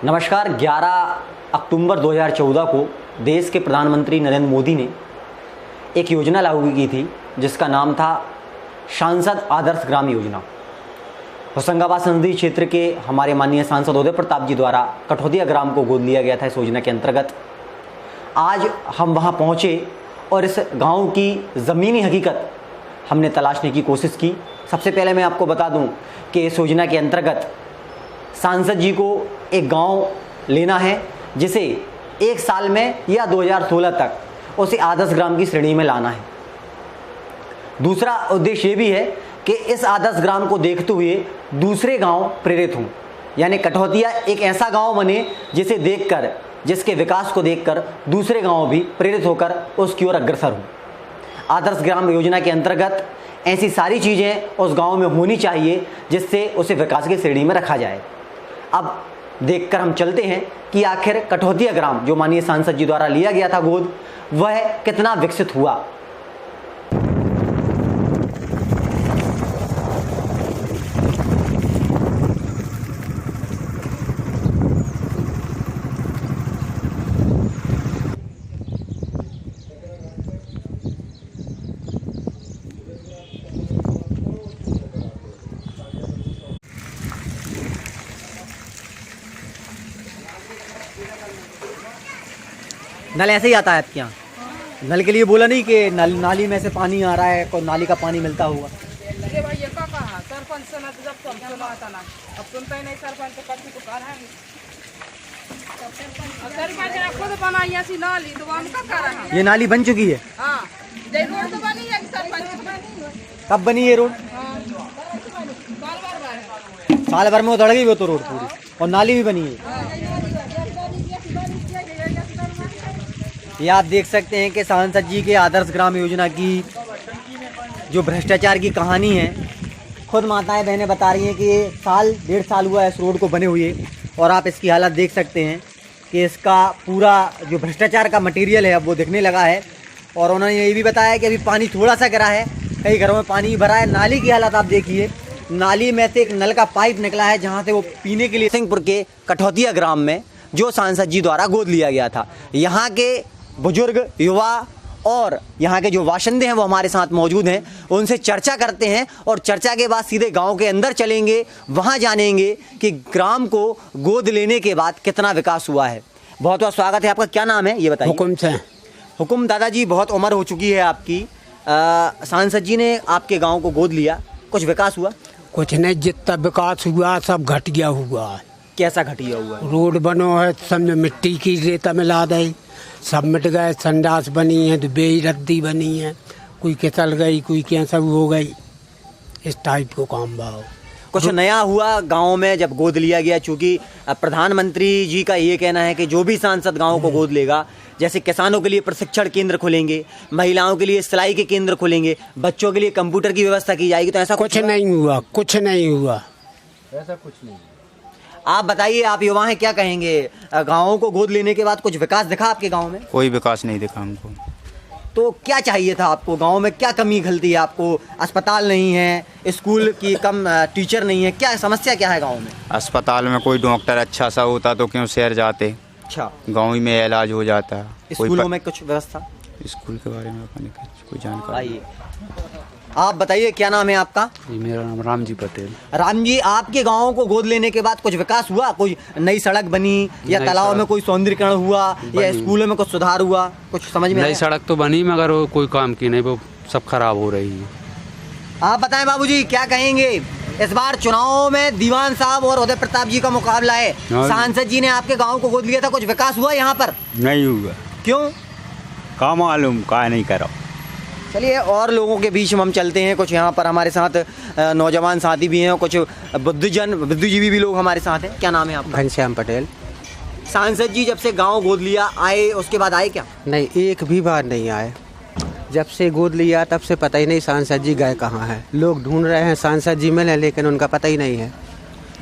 नमस्कार। 11 अक्टूबर 2014 को देश के प्रधानमंत्री नरेंद्र मोदी ने एक योजना लागू की थी जिसका नाम था सांसद आदर्श ग्राम योजना। होशंगाबाद संसदीय क्षेत्र के हमारे माननीय सांसद उदय प्रताप जी द्वारा कठौतिया ग्राम को गोद लिया गया था इस योजना के अंतर्गत। आज हम वहां पहुंचे और इस गांव की ज़मीनी हकीकत हमने तलाशने की कोशिश की। सबसे पहले मैं आपको बता दूं कि इस योजना के अंतर्गत सांसद जी को एक गांव लेना है जिसे एक साल में या 2016 तक उसे आदर्श ग्राम की श्रेणी में लाना है। दूसरा उद्देश्य ये भी है कि इस आदर्श ग्राम को देखते हुए दूसरे गांव प्रेरित हों, यानी कठौतिया एक ऐसा गांव बने जिसे देखकर, जिसके विकास को देखकर दूसरे गांव भी प्रेरित होकर उसकी ओर अग्रसर हों। आदर्श ग्राम योजना के अंतर्गत ऐसी सारी चीज़ें उस गांव में होनी चाहिए जिससे उसे विकास की श्रेणी में रखा जाए। अब देखकर हम चलते हैं कि आखिर कठौतिया ग्राम जो माननीय सांसद जी द्वारा लिया गया था गोद, वह कितना विकसित हुआ। नल ऐसे ही आता है आपके यहाँ? नल के लिए बोला नहीं कि नाली में से पानी आ रहा है, कोई नाली का पानी मिलता हुआ? अरे भाई ये का कहा सरपंच से ना जब तुम सुना आता ना, अब सुनता ही नहीं सरपंच तो कभी तो कर है सरपंच ने खुद बनाई ऐसी नाली तो हम का कर रहा है। ये नाली बन चुकी है? हां, ये रोड तो बनी है सरपंच। कब बनी ये रोड? साल भर में उधड़ गई वो तो रोड पूरी, और नाली भी बनी है। ये आप देख सकते हैं कि सांसद जी के आदर्श ग्राम योजना की जो भ्रष्टाचार की कहानी है, खुद माताएं बहनें बता रही हैं कि साल 1.5 साल हुआ है इस रोड को बने हुए, और आप इसकी हालत देख सकते हैं कि इसका पूरा जो भ्रष्टाचार का मटेरियल है अब वो दिखने लगा है। और उन्होंने ये भी बताया कि अभी पानी थोड़ा सा गिरा है, कई घरों में पानी भी भरा है। नाली की हालत आप देखिए, नाली में से एक नल का पाइप निकला है जहाँ से वो पीने के लिए सिंहपुर के कठौतिया ग्राम में जो सांसद जी द्वारा गोद लिया गया था। यहाँ के बुजुर्ग, युवा और यहाँ के जो बाशिंदे हैं वो हमारे साथ मौजूद हैं, उनसे चर्चा करते हैं और चर्चा के बाद सीधे गांव के अंदर चलेंगे, वहाँ जानेंगे कि ग्राम को गोद लेने के बाद कितना विकास हुआ है। बहुत बहुत स्वागत है आपका। क्या नाम है ये बताइए? हुकुम से। हुकुम दादाजी, बहुत उम्र हो चुकी है आपकी, सांसद जी ने आपके गाँव को गोद लिया, कुछ विकास हुआ? कुछ नहीं, जितना विकास हुआ सब घटिया हुआ है। कैसा घटिया हुआ है? रोड बनो है, समझो मिट्टी की रेता मिला दे, सब मिट गए। संडास बनी है तो बेरद्दी बनी है, कोई किसल गई, कोई कैंसर हो गई, इस टाइप को काम भाव। कुछ नया हुआ गांव में जब गोद लिया गया? चूँकि प्रधानमंत्री जी का ये कहना है कि जो भी सांसद गांव को गोद लेगा, जैसे किसानों के लिए प्रशिक्षण केंद्र खुलेंगे, महिलाओं के लिए सिलाई के केंद्र खुलेंगे, बच्चों के लिए कंप्यूटर की व्यवस्था की जाएगी, तो ऐसा कुछ नहीं हुआ, कुछ नहीं हुआ, ऐसा कुछ नहीं। आप बताइए, आप युवा हैं, क्या कहेंगे? गाँवों को गोद लेने के बाद कुछ विकास दिखा आपके गाँव में? कोई विकास नहीं दिखा हमको। तो क्या चाहिए था आपको? गांव में क्या कमी खलती है आपको? अस्पताल नहीं है, स्कूल की कम टीचर नहीं है, क्या समस्या क्या है गांव में? अस्पताल में कोई डॉक्टर अच्छा सा होता तो क्यों शहर जाते? अच्छा, गांव ही में इलाज हो जाता। स्कूलों में कुछ व्यवस्था? स्कूल के बारे में अपने कोई जानकारी? आइए, आप बताइए, क्या नाम है आपका? जी, मेरा नाम रामजी पटेल। राम जी, आपके गाँव को गोद लेने के बाद कुछ विकास हुआ? कोई नई सड़क बनी या तालाब में कोई सौंदर्यीकरण हुआ या स्कूलों में कुछ सुधार हुआ? कुछ समझ में? नई सड़क तो बनी मगर वो कोई काम की नहीं, वो सब खराब हो रही है। आप बताएं बाबूजी, क्या कहेंगे? इस बार चुनाव में दीवान साहब और उदय प्रताप जी का मुकाबला है। सांसद जी ने आपके गाँव को गोद लिया था, कुछ विकास हुआ यहाँ पर? नहीं हुआ। क्यों? का मालूम, का नहीं करा। चलिए, और लोगों के बीच में हम चलते हैं। कुछ यहाँ पर हमारे साथ नौजवान साथी भी हैं और कुछ बुद्धिजीवी भी लोग हमारे साथ हैं। क्या नाम है आपका? घनश्याम पटेल। सांसद जी जब से गांव गोद लिया आए, उसके बाद आए क्या? नहीं, एक भी बार नहीं आए। जब से गोद लिया तब से पता ही नहीं सांसद जी गए कहाँ हैं। लोग ढूंढ रहे हैं सांसद जी मिले, लेकिन उनका पता ही नहीं है।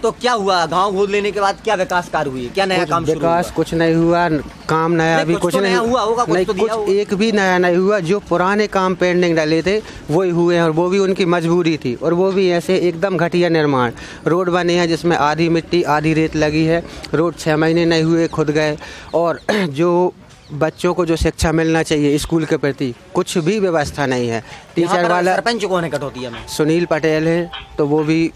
तो क्या हुआ गांव गोद लेने के बाद, क्या विकास कार्य हुए, क्या नया काम शुरू विकास हुआ? कुछ नहीं हुआ, काम नया नहीं, अभी कुछ कुछ तो नहीं नया हुआ होगा, कुछ नहीं, तो दिया कुछ होगा। एक भी नया नहीं हुआ। जो पुराने काम पेंडिंग डले थे वही हुए हैं, और वो भी उनकी मजबूरी थी, और वो भी ऐसे एकदम घटिया निर्माण। रोड बने हैं जिसमें आधी मिट्टी आधी रेत लगी है, रोड 6 महीने नहीं हुए खुद गए। और जो बच्चों को जो शिक्षा मिलना चाहिए स्कूल के प्रति, कुछ भी व्यवस्था नहीं है। यहाँ टीचर पर वाला सरपंच कौन है कटौतिया में? सुनील पटेल है, तो वो भी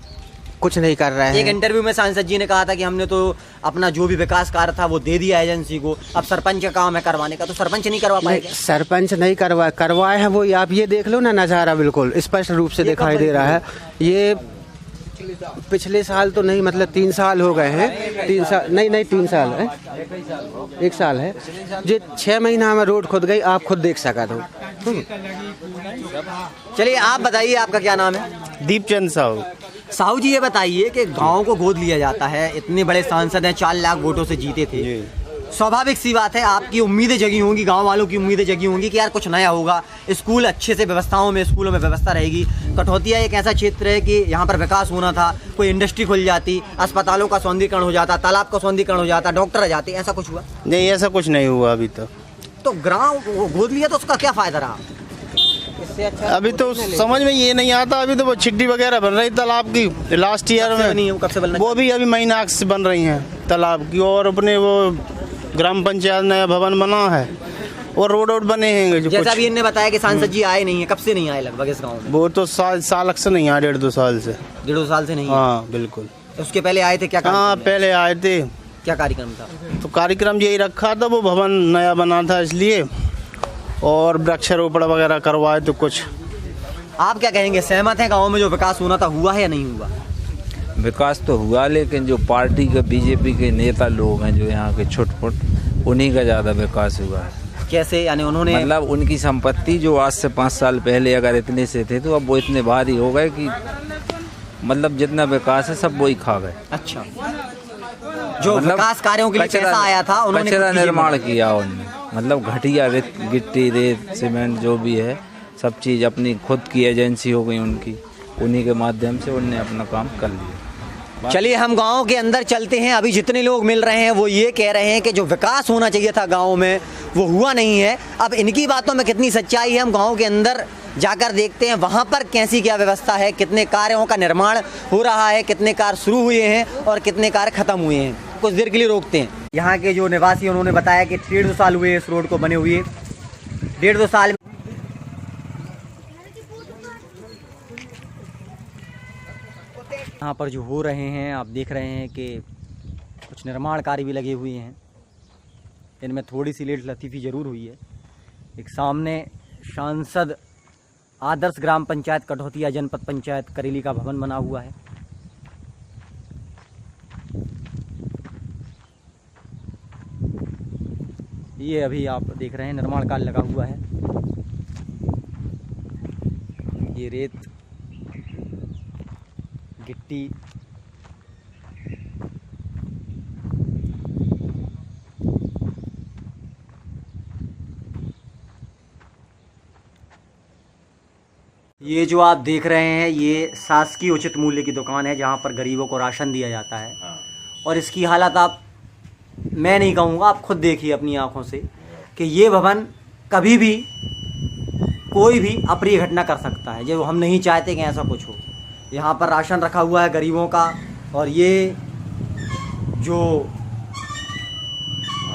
कुछ नहीं कर रहे एक हैं। इंटरव्यू में सांसद जी ने कहा था कि हमने तो अपना जो भी विकास कार्य था वो दे दिया एजेंसी को, अब सरपंच का काम है करवाने का, तो सरपंच नहीं करवा पाएगा? सरपंच नहीं करवाए हैं वो, आप ये देख लो ना, नज़ारा बिल्कुल स्पष्ट रूप से ये कब दिखाई दे रहा है। ये पिछले साल तो नहीं, मतलब 3 साल हो गए हैं, 3 साल नहीं 3 साल है, 1 साल है। जो 6 महीना में रोड खुद गई, आप खुद देख सकते हो। चलिए आप बताइए, आपका क्या नाम है? दीपचंद साहू। साहू जी ये बताइए कि गांव को गोद लिया जाता है, इतने बड़े सांसद हैं, 4 लाख वोटों से जीते थे, स्वाभाविक सी बात है आपकी उम्मीदें जगी होंगी, गांव वालों की उम्मीदें जगी होंगी कि यार कुछ नया होगा, स्कूल अच्छे से व्यवस्थाओं में, स्कूलों में व्यवस्था रहेगी। कठौतिया एक ऐसा क्षेत्र है कि यहाँ पर विकास होना था, कोई इंडस्ट्री खुल जाती, अस्पतालों का सौंदर्यीकरण हो जाता, तालाब का सौंदर्यीकरण हो जाता, डॉक्टर आ जाते, ऐसा कुछ हुआ? नहीं, ऐसा कुछ नहीं हुआ अभी तक। तो गाँव गोद लिया तो उसका क्या फायदा रहा? अभी तो समझ में ये नहीं आता। अभी तो वो छिड्डी वगैरह बन रही तालाब की लास्ट ईयर में, नहीं है, कब से बनना? वो भी अभी महीना से बन रही हैं तालाब की। और अपने वो ग्राम पंचायत नया भवन बना है और रोड बने हैं। जो जैसा भी इन्होंने बताया कि सांसद जी आए नहीं है, कब से नहीं आए लगभग इस गाँव में? वो तो साल से नहीं आया, 1.5-2 साल से। 1.5 साल से नहीं? हाँ बिल्कुल। उसके पहले आए थे? क्या हाँ पहले आए थे। क्या कार्यक्रम था? तो कार्यक्रम यही रखा था, वो भवन नया बना था इसलिए, और वृक्षारोपण वगैरह करवाए तो कुछ। आप क्या कहेंगे, सहमत हैं गाँव में जो विकास होना था हुआ है या नहीं हुआ? विकास तो हुआ, लेकिन जो पार्टी के बीजेपी के नेता लोग हैं जो यहाँ के छुटपुट, उन्हीं का ज़्यादा विकास हुआ है। कैसे? यानी उन्होंने मतलब उनकी संपत्ति जो आज से 5 साल पहले अगर इतने से थे, तो अब वो इतने भारी हो गए कि मतलब जितना विकास है सब वो ही खा गए। अच्छा, जो विकास कार्यों के लिए पैसा आया था उन्होंने कचरा निर्माण किया उन्होंने, मतलब घटिया गिट्टी रेत सीमेंट जो भी है सब चीज़ अपनी खुद की एजेंसी हो गई उनकी, उन्हीं के माध्यम से उन्होंने अपना काम कर लिया। चलिए हम गांव के अंदर चलते हैं। अभी जितने लोग मिल रहे हैं वो ये कह रहे हैं कि जो विकास होना चाहिए था गांव में वो हुआ नहीं है। अब इनकी बातों में कितनी सच्चाई है, हम गांव के अंदर जाकर देखते हैं वहाँ पर कैसी क्या व्यवस्था है, कितने कार्यों का निर्माण हो रहा है, कितने कार्य शुरू हुए हैं और कितने कार्य खत्म हुए हैं। कुछ देर के लिए रोकते हैं। यहाँ के जो निवासी उन्होंने बताया कि 1.5 साल हुए इस रोड को बने हुए, 1.5 साल। यहाँ पर जो हो रहे हैं आप देख रहे हैं कि कुछ निर्माण कार्य भी लगे हुए हैं, इनमें थोड़ी सी लेट लतीफ़ी ज़रूर हुई है। एक सामने सांसद आदर्श ग्राम पंचायत कठौतिया जनपद पंचायत करेली का भवन बना हुआ है। ये अभी आप देख रहे हैं निर्माण कार्य लगा हुआ है। ये रेत गिट्टी ये जो आप देख रहे हैं ये शासकीय उचित मूल्य की दुकान है जहाँ पर गरीबों को राशन दिया जाता है। और इसकी हालत आप, मैं नहीं कहूँगा, आप खुद देखिए अपनी आंखों से कि ये भवन कभी भी कोई भी अप्रिय घटना कर सकता है, जो हम नहीं चाहते कि ऐसा कुछ हो। यहाँ पर राशन रखा हुआ है गरीबों का, और ये जो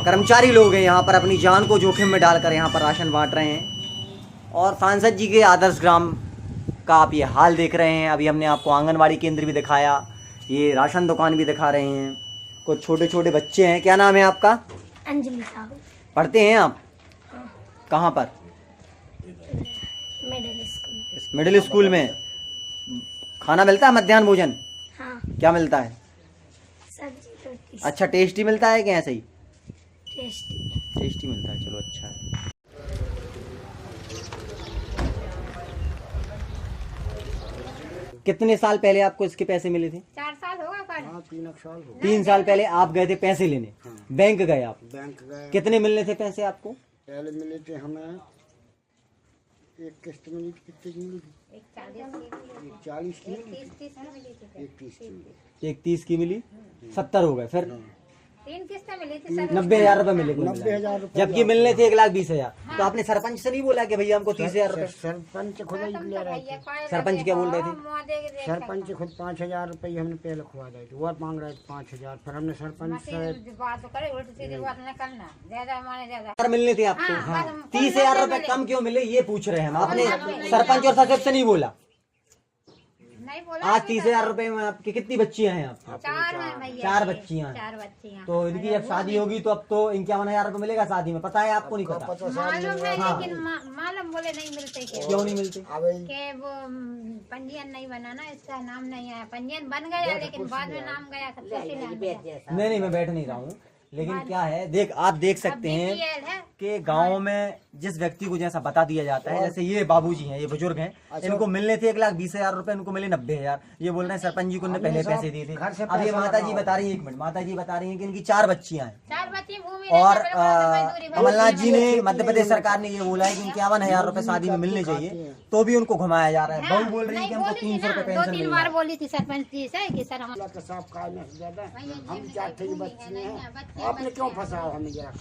कर्मचारी लोग हैं यहाँ पर अपनी जान को जोखिम में डालकर यहाँ पर राशन बांट रहे हैं। और सांसद जी के आदर्श ग्राम का आप ये हाल देख रहे हैं। अभी हमने आपको आंगनवाड़ी केंद्र भी दिखाया, ये राशन दुकान भी दिखा रहे हैं। कुछ छोटे छोटे बच्चे हैं। क्या नाम है आपका? अंजलि साहू। पढ़ते हैं आप? कहाँ पर? Middle school. मिडिल स्कूल में खाना मिलता है, मध्याह्न भोजन? हाँ। क्या मिलता है? सब्जी रोटी। अच्छा, टेस्टी मिलता है कि ऐसे ही? टेस्टी मिलता है, चलो अच्छा है। कितने साल पहले आपको इसके पैसे मिले थे? 4 साल होगा। 3 साल पहले आप गए थे पैसे लेने। हाँ। बैंक गए आप? बैंक गए। कितने मिलने थे पैसे आपको? पहले मिले थे हमें, एक किस्त मिली थी। कितनी मिली थी? एक 30 की मिली, 70 हो गए, फिर 3 किस्तें मिली थी। 90,000 रुपए मिले, 90,000 जबकि मिलने थे 1,20,000। तो आपने सरपंच से नहीं बोला कि भैया हमको 30,000 रुपए? सरपंच खुद ही ले रहे थे। सरपंच क्या बोल रहे थे? सरपंच खुद 5,000 रुपये हमने पहले खुआ दिए थे, और मांग रहे थे 5,000। फिर हमने सरपंच से बात करे, उल्टी सीधी बात न करना, ज्यादा माने ज्यादा। मिलने थे आपको? 30,000 रुपए कम क्यों मिले ये पूछ रहे हैं हम। आपने सरपंच और सचिव से नहीं बोला? नहीं बोला। आज 30,000 रुपए में आपकी कितनी बच्चियां हैं? आपकी 4 बच्चियां। 4 बच्चियां। तो इनकी जब शादी होगी तो अब तो 51,000 रुपए मिलेगा शादी में, पता है आपको? नहीं पता? मालूम है, लेकिन मालूम बोले नहीं मिलते। क्यों नहीं मिलते? के वो पंजीयन नहीं बना ना, इसका नाम नहीं आया। पंजीयन बन गया लेकिन बाद में नाम गया नहीं, मैं बैठ नहीं रहा हूँ, लेकिन क्या है, आप देख सकते हैं कि गांव में जिस व्यक्ति को जैसा बता दिया जाता है, जैसे ये बाबूजी हैं, ये बुजुर्ग हैं, इनको मिलने थे 1,20,000 रुपए, इनको मिले 90,000। ये बोल रहे हैं सरपंच जी को उन्होंने पहले पैसे दिए थे। अब ये माता जी बता रही है, 1 मिनट, माता जी बता रही है कि इनकी 4 बच्चियां हैं, और कमलनाथ जी ने, मध्य प्रदेश सरकार ने ये बोला है कि 51,000 रुपए शादी में मिलने चाहिए, तो भी उनको घुमाया जा रहा है। बहू बोल रही है कि हमको 300 रुपए पेंशन मिल रहा है। बोली थी सरपंच जी से कि सर हम आपने क्यों फंसाया हमें? जरा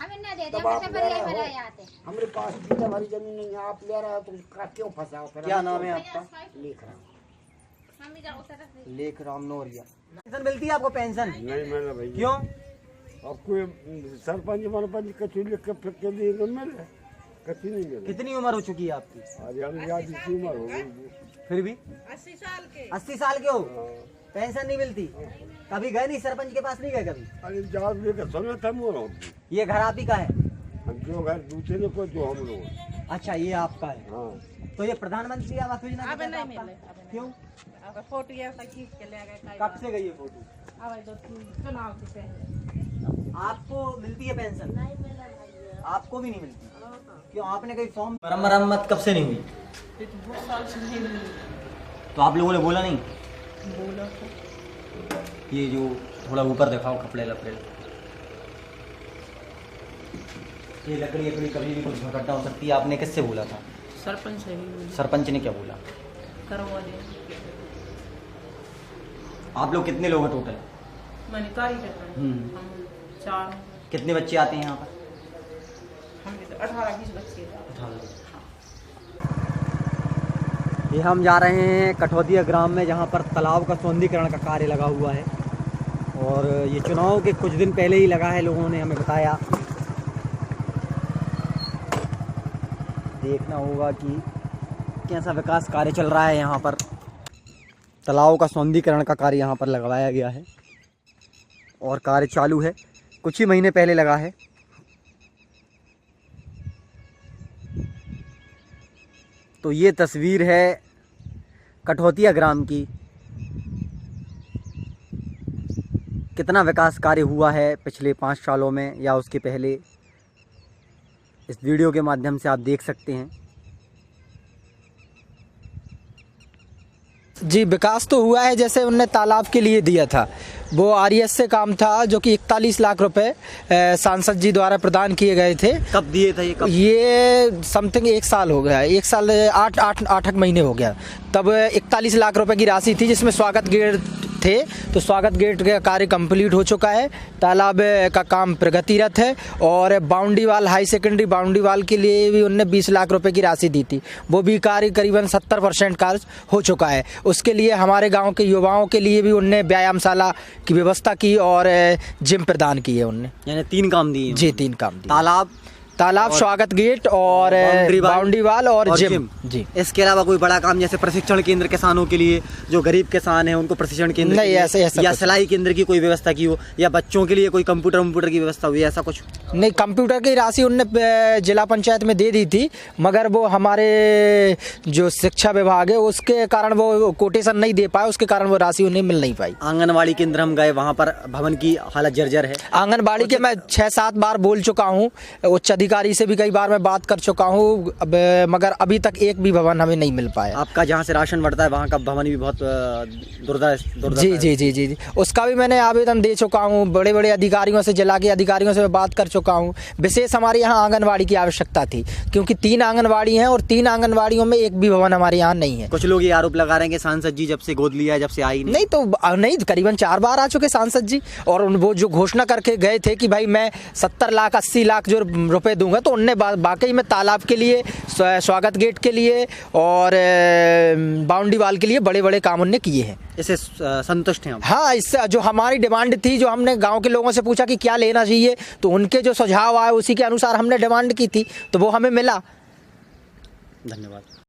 हमें ना दे दे, आते हमारे पास बीता भरी जमीन नहीं है, आप ले रहे हो तो क्यों फंसाओ? क्या नाम है आपका? लेख राम नौरिया। पेंशन मिलती है आपको? पेंशन नहीं मिला भाई। क्यों? आपको सरपंच मनपंच कचू लिख के फिर के लिए मिले, कच्ची नहीं मिले। कितनी उम्र हो चुकी है आपकी? अरे हम याद इसी उम्र हो गई, फिर भी 80 साल के हो, पेंशन नहीं मिलती? कभी गए नहीं सरपंच के पास? नहीं गए कभी? अरे जवाब लेकर सुना था मोर। ये घर आप ही का है? जो घर दूसरे को जो हम लोग। अच्छा, ये आपका है। हाँ। तो ये प्रधानमंत्री आवास योजना अब नहीं मिले। क्यों? फोटो ऐसा खींच के ले गए। कब से गई है फोटो? चुनाव से आपको मिलती है पेंशन? आपको भी नहीं मिलती? क्यों, आपने कोई फॉर्म मरम्मत कब से नहीं हुई? तो आप लोगों ने बोला नहीं? ये जो थोड़ा ऊपर दिखाओ, कपड़े लपड़े, ये लकड़ी कभी भी कुछ घटना हो सकती है। आपने किससे बोला था? सरपंच से ही। सरपंच ने क्या बोला? करवा दे। आप लोग कितने लोग हैं टोटल? मैंने कारी हम 4। कितने बच्चे आते हैं यहाँ पर? हम 18-20 बच्चे। ये हम जा रहे हैं कठौतिया ग्राम में, जहाँ पर तालाब का सौंदर्यीकरण का कार्य लगा हुआ है, और ये चुनाव के कुछ दिन पहले ही लगा है, लोगों ने हमें बताया। देखना होगा कि कैसा विकास कार्य चल रहा है यहाँ पर। तालाब का सौंदर्यीकरण का कार्य यहाँ पर लगवाया गया है और कार्य चालू है, कुछ ही महीने पहले लगा है। तो ये तस्वीर है कठौतिया ग्राम की। कितना विकास कार्य हुआ है पिछले 5 सालों में या उसके पहले, इस वीडियो के माध्यम से आप देख सकते हैं। जी, विकास तो हुआ है, जैसे उनने तालाब के लिए दिया था, वो RES से काम था, जो कि 41 लाख रुपए सांसद जी द्वारा प्रदान किए गए थे। कब दिए थे ये? कब? ये समथिंग 1 साल हो गया, 1 साल 8 महीने हो गया। तब 41 लाख रुपए की राशि थी, जिसमें स्वागत गेट थे, तो स्वागत गेट का कार्य कंप्लीट हो चुका है। तालाब का काम प्रगतिरत है, और boundary wall, high secondary boundary wall के लिए भी उनने 20 लाख रुपए की राशि दी थी, वो भी कार्य करीबन 70% कार्य हो चुका है। उसके लिए हमारे गांव के युवाओं के लिए भी उनने व्यायामशाला की व्यवस्था की और जिम प्रदान की है उनने। यानी 3 काम दिए? जी, 3 काम दिए। तालाब, स्वागत गेट और बाउंड्री वाल और जिम। जी, इसके अलावा कोई बड़ा काम जैसे प्रशिक्षण केंद्र किसानों के लिए, जो गरीब किसान हैं उनको प्रशिक्षण केंद्र नहीं, ऐसा या सिलाई केंद्र की कोई व्यवस्था की हो, या बच्चों के लिए कोई कंप्यूटर की व्यवस्था हुई, ऐसा कुछ? नहीं, कंप्यूटर की राशि उनने जिला पंचायत में दे दी थी, मगर वो हमारे जो शिक्षा विभाग है उसके कारण वो कोटेशन नहीं दे पाए, उसके कारण वो राशि उन्हें मिल नहीं पाई। आंगनबाड़ी केंद्र हम गए, वहाँ पर भवन की हालत जर्जर है। आंगनबाड़ी के मैं 6-7 बार बोल चुका हूँ, उच्च अधिकारी से भी कई बार मैं बात कर चुका हूँ, मगर अभी तक एक भी भवन हमें नहीं मिल पाया। आपका जहाँ से राशन बढ़ता है वहाँ का भवन भी बहुत दुर्दशा जी जी जी जी जी उसका भी मैंने आवेदन दे चुका हूँ। बड़े बड़े अधिकारियों से, जिला के अधिकारियों से मैं बात कर चुका हूँ। विशेष हमारे यहाँ आंगनवाड़ी की आवश्यकता थी, क्योंकि 3 आंगनवाड़ी हैं और 3 आंगनवाड़ियों में एक भी भवन हमारे यहाँ नहीं है। कुछ लोग ये आरोप लगा रहे हैं कि सांसद जी जब से गोद लिया है, जब से आई नहीं तो नहीं, करीबन 4 बार आ चुके सांसद जी, और वो जो घोषणा करके गए थे कि भाई मैं 70 लाख 80 लाख जो रुपए दूंगा, तो उनने वाकई में तालाब के लिए, स्वागत गेट के लिए और बाउंड्री वाल के लिए बड़े बड़े काम उनने किए हैं। इससे संतुष्ट हैं आप? हाँ, इससे जो हमारी डिमांड थी, जो हमने गांव के लोगों से पूछा कि क्या लेना चाहिए, तो उनके जो सुझाव आए उसी के अनुसार हमने डिमांड की थी, तो वो हमें मिला। धन्यवाद।